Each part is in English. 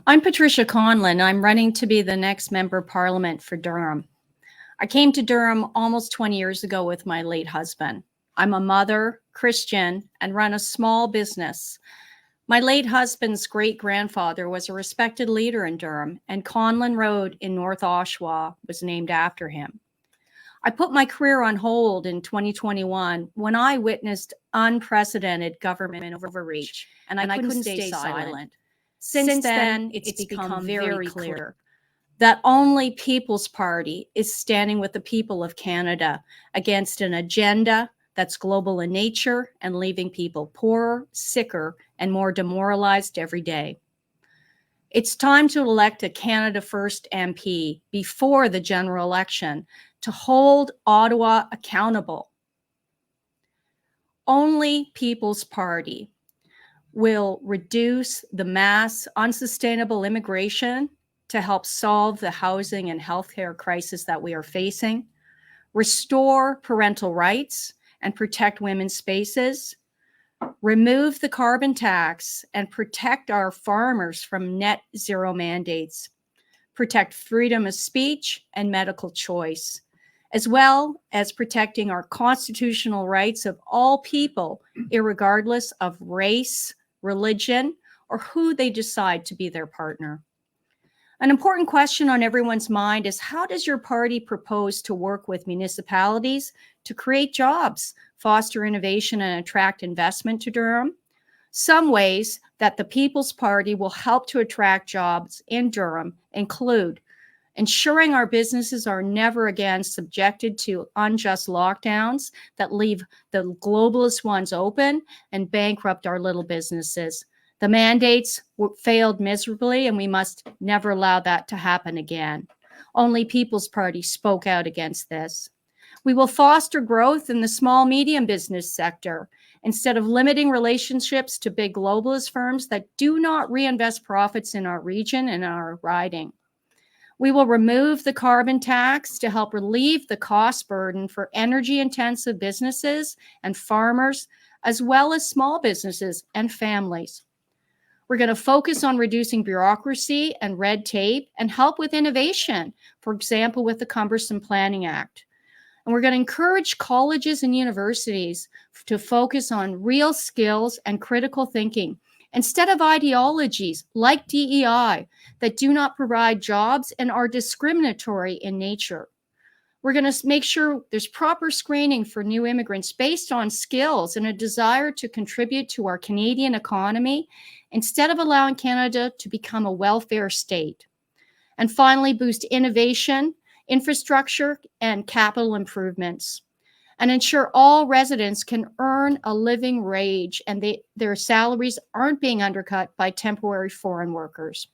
I'm Patricia Conlin. I'm running to be the next Member of Parliament for Durham. I came to Durham almost 20 years ago with my late husband. I'm a mother, Christian, and run a small business. My late husband's great-grandfather was a respected leader in Durham, and Conlin Road in North Oshawa was named after him. I put my career on hold in 2021 when I witnessed unprecedented government overreach, and I couldn't stay silent. Since then, it's become very clear that only People's Party is standing with the people of Canada against an agenda that's global in nature and leaving people poorer, sicker, and more demoralized every day. It's time to elect a Canada First MP before the general election to hold Ottawa accountable. Only People's Party will reduce the mass unsustainable immigration to help solve the housing and healthcare crisis that we are facing, restore parental rights and protect women's spaces, remove the carbon tax and protect our farmers from net zero mandates, protect freedom of speech and medical choice, as well as protecting our constitutional rights of all people, irregardless of race, religion, or who they decide to be their partner. An important question on everyone's mind is, how does your party propose to work with municipalities to create jobs, foster innovation, and attract investment to Durham? Some ways that the People's Party will help to attract jobs in Durham include ensuring our businesses are never again subjected to unjust lockdowns that leave the globalist ones open and bankrupt our little businesses. The mandates failed miserably, and we must never allow that to happen again. Only People's Party spoke out against this. We will foster growth in the small medium business sector instead of limiting relationships to big globalist firms that do not reinvest profits in our region and our riding. We will remove the carbon tax to help relieve the cost burden for energy-intensive businesses and farmers, as well as small businesses and families. We're going to focus on reducing bureaucracy and red tape and help with innovation, for example, with the Cumbersome Planning Act. And we're going to encourage colleges and universities to focus on real skills and critical thinking, instead of ideologies like DEI that do not provide jobs and are discriminatory in nature. We're going to make sure there's proper screening for new immigrants based on skills and a desire to contribute to our Canadian economy instead of allowing Canada to become a welfare state. And finally, boost innovation, infrastructure, and capital improvements, and ensure all residents can earn a living wage and their salaries aren't being undercut by temporary foreign workers.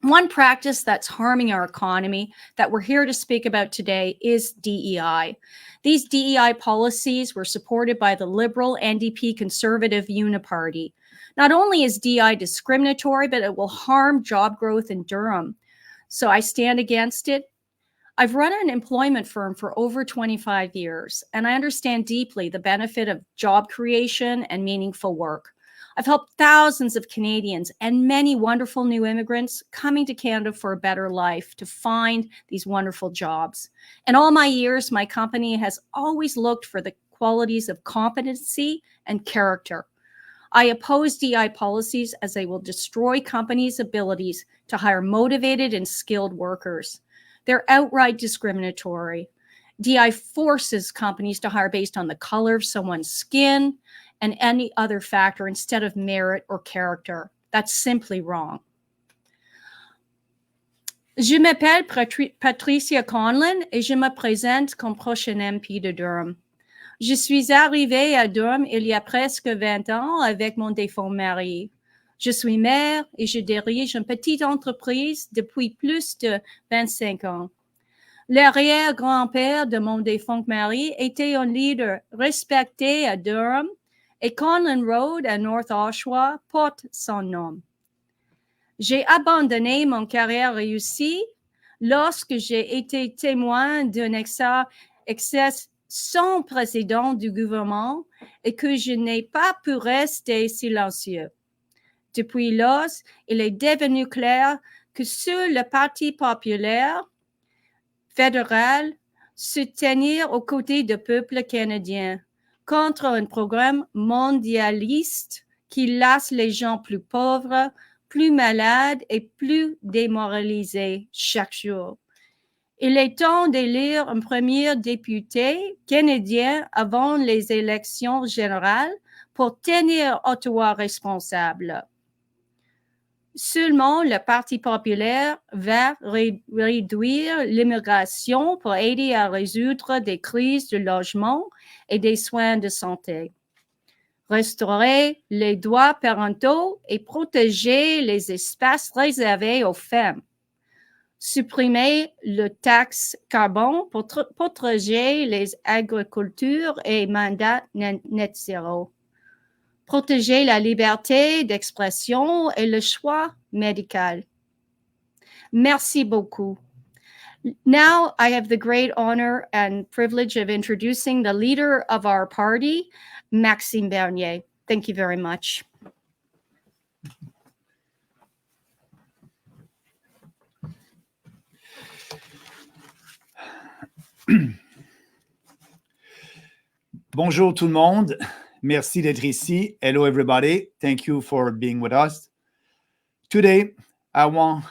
One practice that's harming our economy that we're here to speak about today is DEI. These DEI policies were supported by the Liberal NDP Conservative Uniparty. Not only is DEI discriminatory, but it will harm job growth in Durham. So I stand against it. I've run an employment firm for over 25 years, and I understand deeply the benefit of job creation and meaningful work. I've helped thousands of Canadians and many wonderful new immigrants coming to Canada for a better life to find these wonderful jobs. In all my years, my company has always looked for the qualities of competency and character. I oppose DEI policies as they will destroy companies' abilities to hire motivated and skilled workers. They're outright discriminatory. DEI forces companies to hire based on the color of someone's skin and any other factor instead of merit or character. That's simply wrong. Je m'appelle Patricia Conlin et je me présente comme prochaine MP de Durham. Je suis arrivée à Durham il y a presque 20 ans avec mon défunt mari. Je suis mère et je dirige une petite entreprise depuis plus de 25 ans. L'arrière-grand-père de mon défunt mari était un leader respecté à Durham et Conlin Road à North Oshawa porte son nom. J'ai abandonné mon carrière réussie lorsque j'ai été témoin d'un excès sans précédent du gouvernement et que je n'ai pas pu rester silencieux. Depuis lors, il est devenu clair que seul le Parti populaire fédéral se tenir aux côtés du peuple canadien contre un programme mondialiste qui laisse les gens plus pauvres, plus malades et plus démoralisés chaque jour. Il est temps d'élire un premier député canadien avant les élections générales pour tenir Ottawa responsable. Seulement, le Parti populaire va réduire l'immigration pour aider à résoudre des crises de logement et des soins de santé, restaurer les droits parentaux et protéger les espaces réservés aux femmes, supprimer le taxe carbone pour protéger les agricultures et mandats net zéro, protéger la liberté d'expression et le choix médical. Merci beaucoup. Now I have the great honor and privilege of introducing the leader of our party, Maxime Bernier. Thank you very much. Bonjour tout le monde. Merci d'être ici. Hello everybody. Thank you for being with us. Today, I'm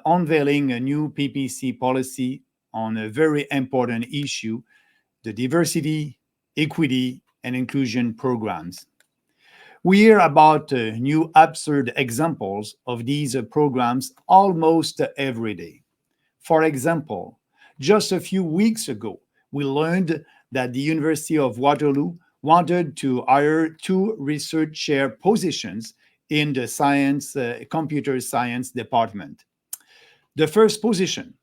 unveiling a new PPC policy on a very important issue, the diversity, equity, and inclusion programs. We hear about new absurd examples of these programs almost every day. For example, just a few weeks ago, we learned that the University of Waterloo wanted to hire 2 research chair positions in the computer science department. The first position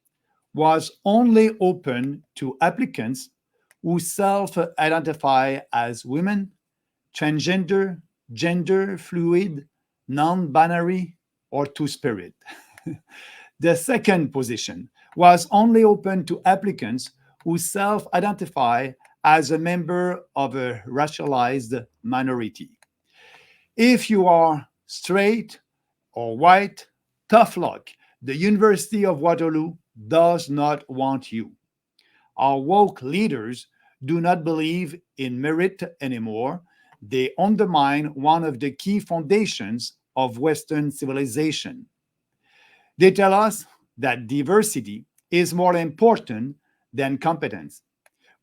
was only open to applicants who self-identify as women, transgender, gender fluid, non-binary, or two-spirit. The second position was only open to applicants who self-identify as a member of a racialized minority. If you are straight or white, tough luck. The University of Waterloo does not want you. Our woke leaders do not believe in merit anymore. They undermine one of the key foundations of Western civilization. They tell us that diversity is more important than competence.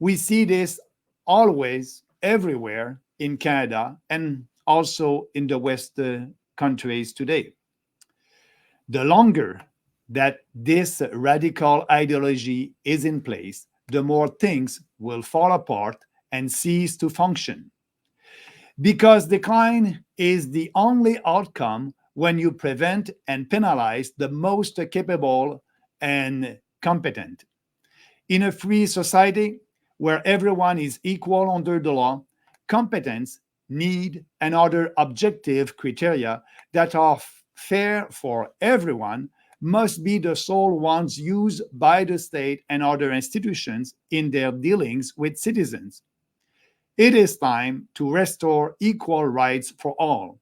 We see this always, everywhere in Canada and also in the West countries today. The longer that this radical ideology is in place, the more things will fall apart and cease to function. Because decline is the only outcome when you prevent and penalize the most capable and competent. In a free society where everyone is equal under the law, competence, need, and other objective criteria that are fair for everyone must be the sole ones used by the state and other institutions in their dealings with citizens. It is time to restore equal rights for all.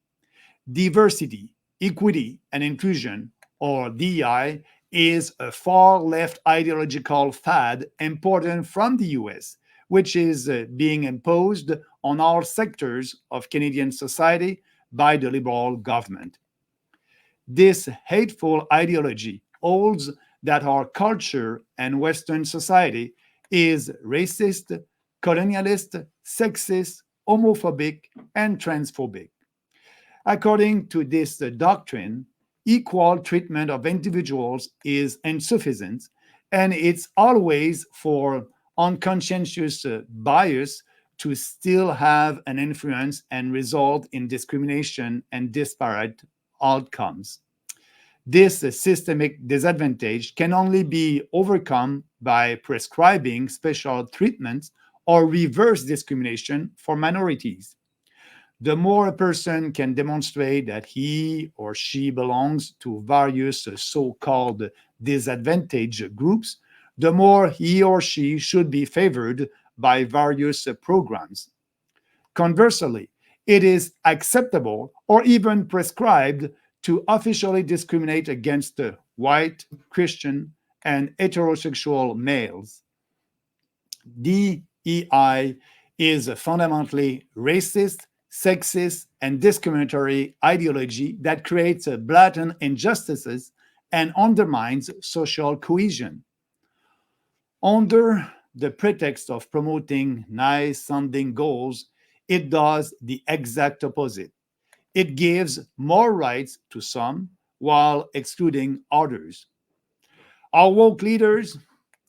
Diversity, equity, and inclusion, or DEI, is a far-left ideological fad imported from the US, which is being imposed on all sectors of Canadian society by the Liberal government. This hateful ideology holds that our culture and Western society is racist, colonialist, sexist, homophobic, and transphobic. According to this doctrine, equal treatment of individuals is insufficient, and it's always for unconscientious bias to still have an influence and result in discrimination and disparate outcomes. This systemic disadvantage can only be overcome by prescribing special treatments or reverse discrimination for minorities. The more a person can demonstrate that he or she belongs to various so-called disadvantaged groups, the more he or she should be favored by various programs. Conversely, it is acceptable or even prescribed to officially discriminate against white, Christian, and heterosexual males. DEI is a fundamentally racist, sexist, and discriminatory ideology that creates blatant injustices and undermines social cohesion. Under the pretext of promoting nice-sounding goals, it does the exact opposite. It gives more rights to some while excluding others. Our woke leaders,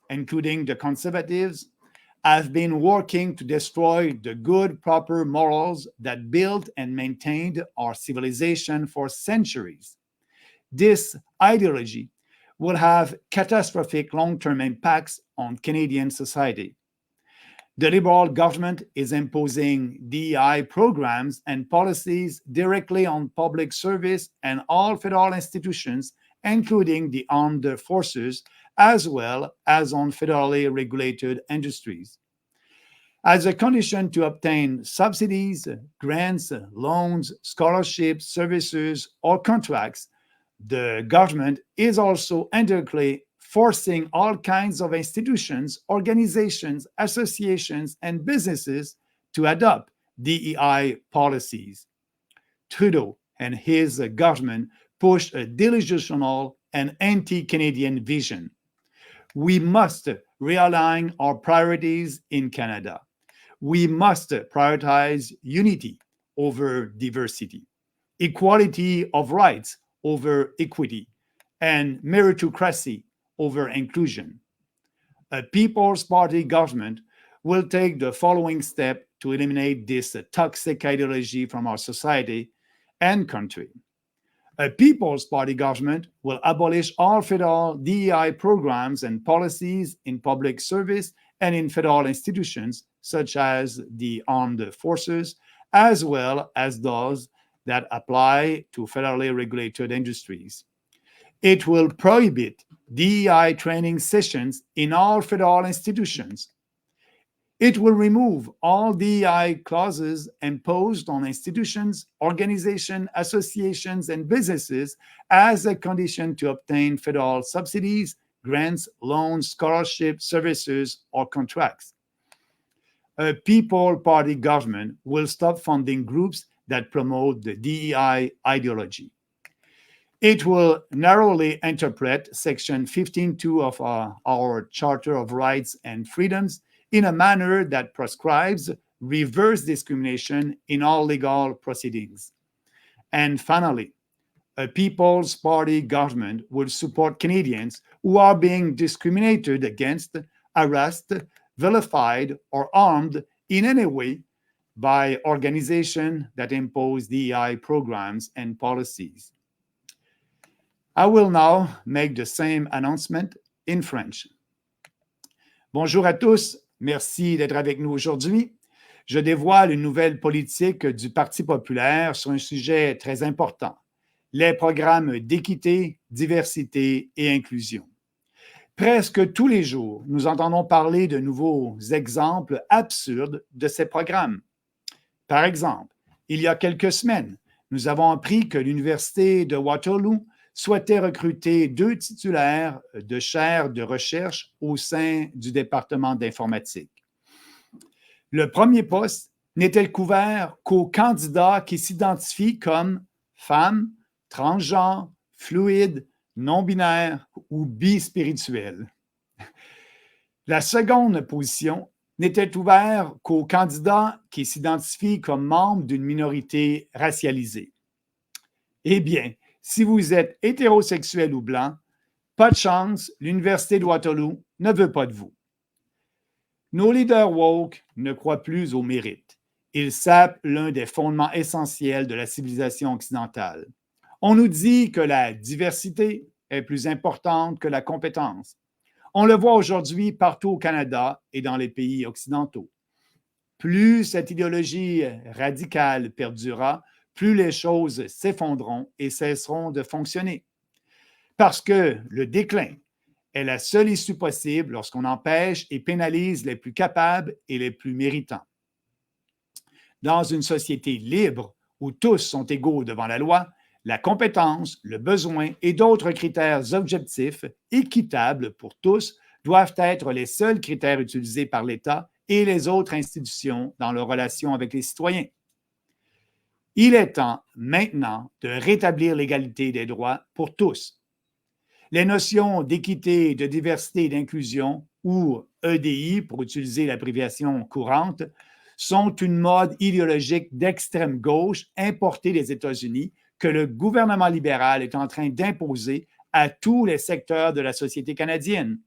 including the conservatives, have been working to destroy the good, proper morals that built and maintained our civilization for centuries. This ideology will have catastrophic long-term impacts on Canadian society. The Liberal government is imposing DEI programs and policies directly on public service and all federal institutions, including the armed forces, as well as on federally regulated industries. As a condition to obtain subsidies, grants, loans, scholarships, services, or contracts, the government is also indirectly forcing all kinds of institutions, organizations, associations, and businesses to adopt DEI policies. Trudeau and his government push a delusional and anti-Canadian vision. We must realign our priorities in Canada. We must prioritize unity over diversity, equality of rights over equity, and meritocracy over inclusion. A People's Party government will take the following step to eliminate this toxic ideology from our society and country. A People's Party government will abolish all federal DEI programs and policies in public service and in federal institutions, such as the armed forces, as well as those that apply to federally regulated industries. It will prohibit DEI training sessions in all federal institutions. It will remove all DEI clauses imposed on institutions, organizations, associations, and businesses as a condition to obtain federal subsidies, grants, loans, scholarships, services, or contracts. A People Party government will stop funding groups that promote the DEI ideology. It will narrowly interpret Section 15.2 of our Charter of Rights and Freedoms in a manner that prescribes reverse discrimination in all legal proceedings. And finally, a People's Party government will support Canadians who are being discriminated against, harassed, vilified, or harmed in any way by organizations that impose DEI programs and policies. I will now make the same announcement in French. Bonjour à tous, merci d'être avec nous aujourd'hui. Je dévoile une nouvelle politique du Parti populaire sur un sujet très important, les programmes d'équité, diversité et inclusion. Presque tous les jours, nous entendons parler de nouveaux exemples absurdes de ces programmes. Par exemple, il y a quelques semaines, nous avons appris que l'Université de Waterloo souhaitait recruter 2 titulaires de chaires de recherche au sein du département d'informatique. Le premier poste n'était couvert qu'aux candidats qui s'identifient comme femmes, transgenres, fluides, non-binaires ou bispirituels. La seconde position n'était ouverte qu'aux candidats qui s'identifient comme membres d'une minorité racialisée. Eh bien, si vous êtes hétérosexuel ou blanc, pas de chance, l'Université de Waterloo ne veut pas de vous. Nos leaders woke ne croient plus au mérite. Ils sapent l'un des fondements essentiels de la civilisation occidentale. On nous dit que la diversité est plus importante que la compétence. On le voit aujourd'hui partout au Canada et dans les pays occidentaux. Plus cette idéologie radicale perdurera, plus les choses s'effondreront et cesseront de fonctionner. Parce que le déclin est la seule issue possible lorsqu'on empêche et pénalise les plus capables et les plus méritants. Dans une société libre où tous sont égaux devant la loi, la compétence, le besoin et d'autres critères objectifs, équitables pour tous, doivent être les seuls critères utilisés par l'État et les autres institutions dans leurs relations avec les citoyens. Il est temps maintenant de rétablir l'égalité des droits pour tous. Les notions d'équité, de diversité et d'inclusion, ou EDI pour utiliser l'abréviation courante, sont une mode idéologique d'extrême gauche importée des États-Unis que le gouvernement libéral est en train d'imposer à tous les secteurs de la société canadienne.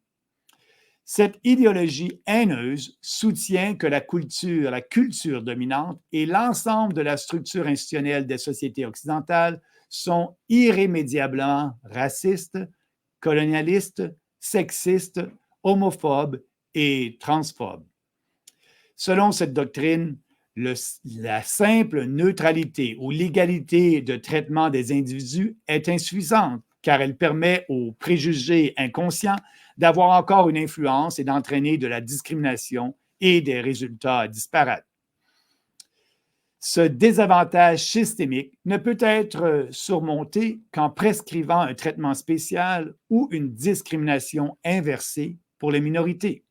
Cette idéologie haineuse soutient que la culture dominante et l'ensemble de la structure institutionnelle des sociétés occidentales sont irrémédiablement racistes, colonialistes, sexistes, homophobes et transphobes. Selon cette doctrine, la simple neutralité ou l'égalité de traitement des individus est insuffisante car elle permet aux préjugés inconscients d'avoir encore une influence et d'entraîner de la discrimination et des résultats disparates. Ce désavantage systémique ne peut être surmonté qu'en prescrivant un traitement spécial ou une discrimination inversée pour les minorités.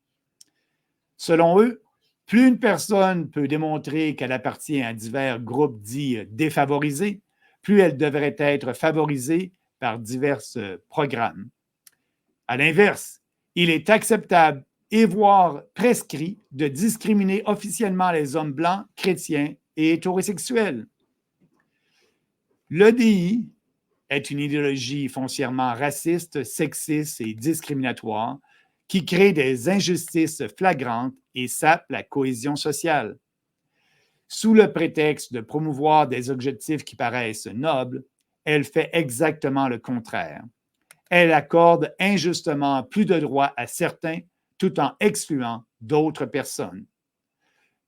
Selon eux, plus une personne peut démontrer qu'elle appartient à divers groupes dits défavorisés, plus elle devrait être favorisée par divers programmes. À l'inverse, il est acceptable et voire prescrit de discriminer officiellement les hommes blancs, chrétiens et hétérosexuels. L'EDI est une idéologie foncièrement raciste, sexiste et discriminatoire qui crée des injustices flagrantes et sape la cohésion sociale. Sous le prétexte de promouvoir des objectifs qui paraissent nobles, elle fait exactement le contraire. Elle accorde injustement plus de droits à certains tout en excluant d'autres personnes.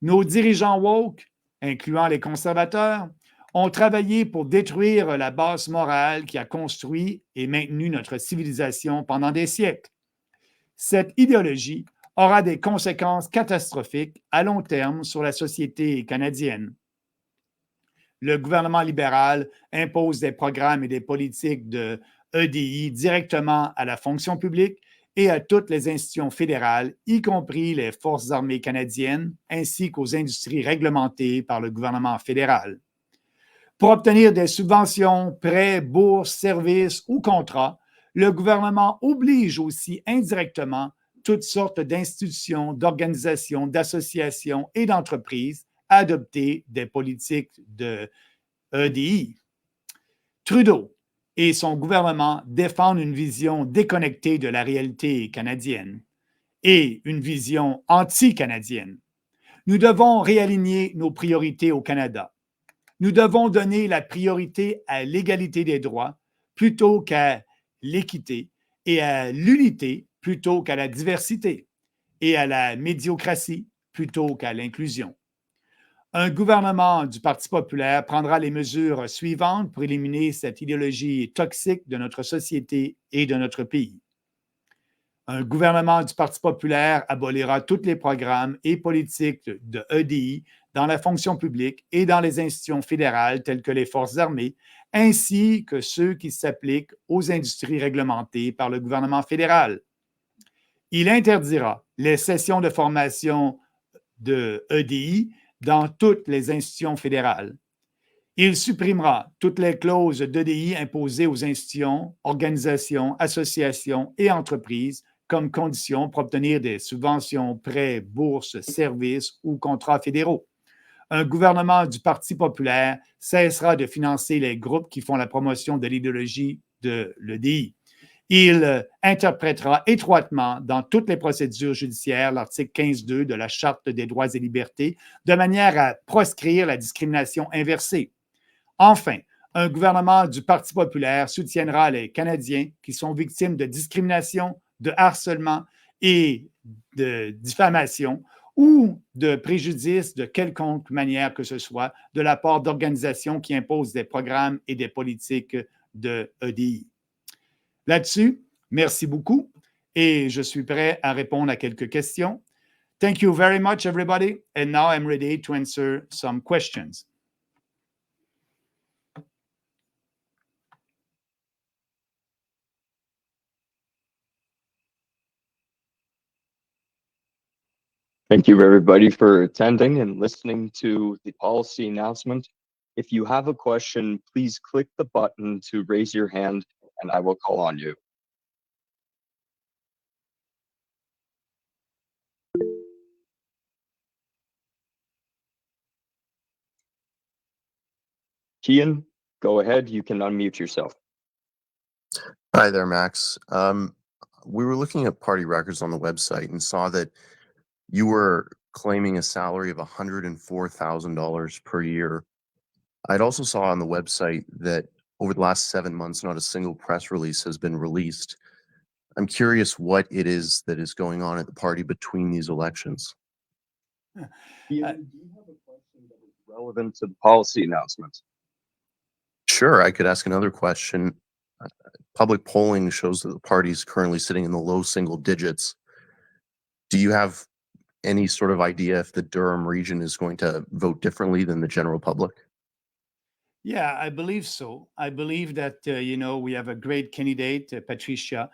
Nos dirigeants woke, incluant les conservateurs, ont travaillé pour détruire la base morale qui a construit et maintenu notre civilisation pendant des siècles. Cette idéologie aura des conséquences catastrophiques à long terme sur la société canadienne. Le gouvernement libéral impose des programmes et des politiques de EDI directement à la fonction publique et à toutes les institutions fédérales, y compris les forces armées canadiennes, ainsi qu'aux industries réglementées par le gouvernement fédéral. Pour obtenir des subventions, prêts, bourses, services ou contrats, le gouvernement oblige aussi indirectement toutes sortes d'institutions, d'organisations, d'associations et d'entreprises à adopter des politiques de EDI. Trudeau et son gouvernement défendent une vision déconnectée de la réalité canadienne et une vision anti-canadienne. Nous devons réaligner nos priorités au Canada. Nous devons donner la priorité à l'égalité des droits plutôt qu'à l'équité et à l'unité plutôt qu'à la diversité et à la médiocratie plutôt qu'à l'inclusion. Un gouvernement du Parti populaire prendra les mesures suivantes pour éliminer cette idéologie toxique de notre société et de notre pays. Un gouvernement du Parti populaire abolira tous les programmes et politiques de EDI dans la fonction publique et dans les institutions fédérales telles que les forces armées, ainsi que ceux qui s'appliquent aux industries réglementées par le gouvernement fédéral. Il interdira les sessions de formation de EDI dans toutes les institutions fédérales. Il supprimera toutes les clauses d'EDI imposées aux institutions, organisations, associations et entreprises comme condition pour obtenir des subventions, prêts, bourses, services ou contrats fédéraux. Un gouvernement du Parti populaire cessera de financer les groupes qui font la promotion de l'idéologie de l'EDI. Il interprétera étroitement dans toutes les procédures judiciaires l'article 15.2 de la Charte des droits et libertés de manière à proscrire la discrimination inversée. Enfin, un gouvernement du Parti populaire soutiendra les Canadiens qui sont victimes de discrimination, de harcèlement et de diffamation ou de préjudice de quelconque manière que ce soit de la part d'organisations qui imposent des programmes et des politiques de EDI. Là-dessus, merci beaucoup et je suis prêt à répondre à quelques questions. Thank you very much, everybody. And now I'm ready to answer some questions. Thank you, everybody, for attending and listening to the policy announcement. If you have a question, please click the button to raise your hand and I will call on you. Kian, go ahead. You can unmute yourself. Hi there, Max. We were looking at party records on the website and saw that you were claiming a salary of $104,000 per year. I'd also saw on the website that over the last 7 months, not a single press release has been released. I'm curious what it is that is going on at the party between these elections. Kian, do you have a question that is relevant to the policy announcement? Sure, I could ask another question. Public polling shows that the party is currently sitting in the low single digits. Do you have any sort of idea if the Durham region is going to vote differently than the general public? Yeah, I believe so. I believe that, we have a great candidate, Patricia.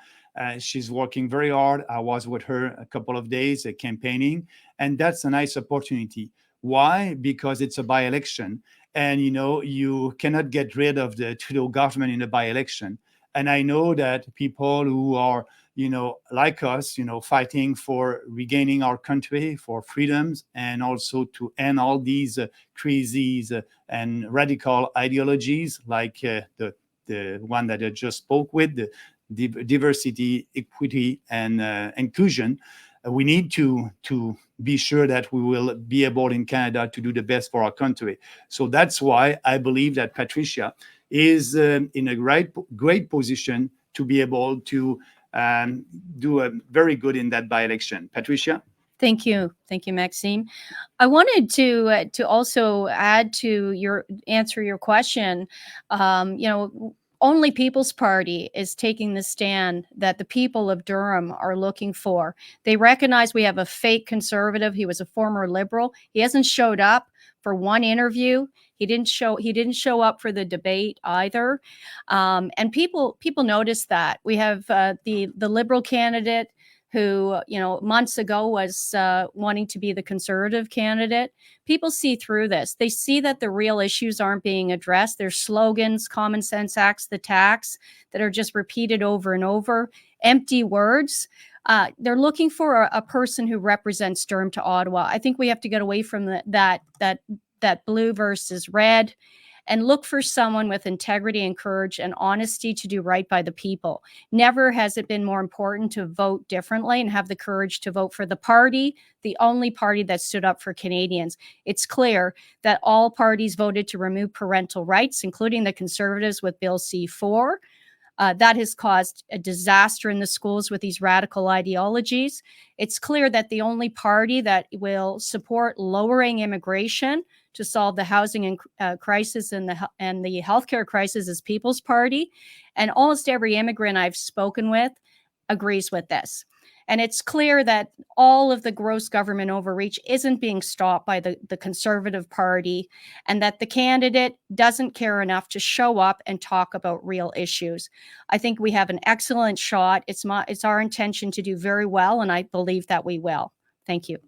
She's working very hard. I was with her a couple of days campaigning, and that's a nice opportunity. Why? Because it's a by-election, and, you cannot get rid of the Trudeau government in a by-election. And I know that people who are, like us, fighting for regaining our country, for freedoms, and also to end all these crazy and radical ideologies like the one that I just spoke with, the diversity, equity, and inclusion. We need to be sure that we will be able in Canada to do the best for our country. So that's why I believe that Patricia is in a great position to be able to do a very good in that by-election. Patricia? Thank you, Maxime. I wanted to also add to answer your question. Only People's Party is taking the stand that the people of Durham are looking for. They recognize we have a fake conservative. He was a former Liberal. He hasn't showed up for one interview. He didn't show up for the debate either. And people notice that. We have the Liberal candidate who, months ago was wanting to be the Conservative candidate. People see through this. They see that the real issues aren't being addressed. There's slogans, common sense acts the tax, that are just repeated over and over, empty words. They're looking for a person who represents Durham to Ottawa. I think we have to get away from that blue versus red and look for someone with integrity and courage and honesty to do right by the people. Never has it been more important to vote differently and have the courage to vote for the party, the only party that stood up for Canadians. It's clear that all parties voted to remove parental rights, including the Conservatives with Bill C-4. That has caused a disaster in the schools with these radical ideologies. It's clear that the only party that will support lowering immigration to solve the housing crisis and the healthcare crisis is People's Party. And almost every immigrant I've spoken with agrees with this. And it's clear that all of the gross government overreach isn't being stopped by the Conservative Party, and that the candidate doesn't care enough to show up and talk about real issues. I think we have an excellent shot. It's our intention to do very well, and I believe that we will. Thank you.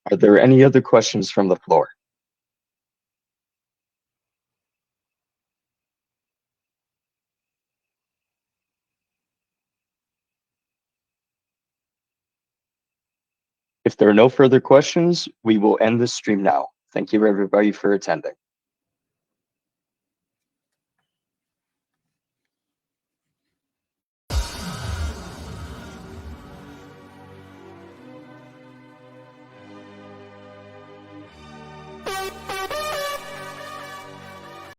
Are there any other questions from the floor? If there are no further questions, we will end the stream now. Thank you, everybody, for attending.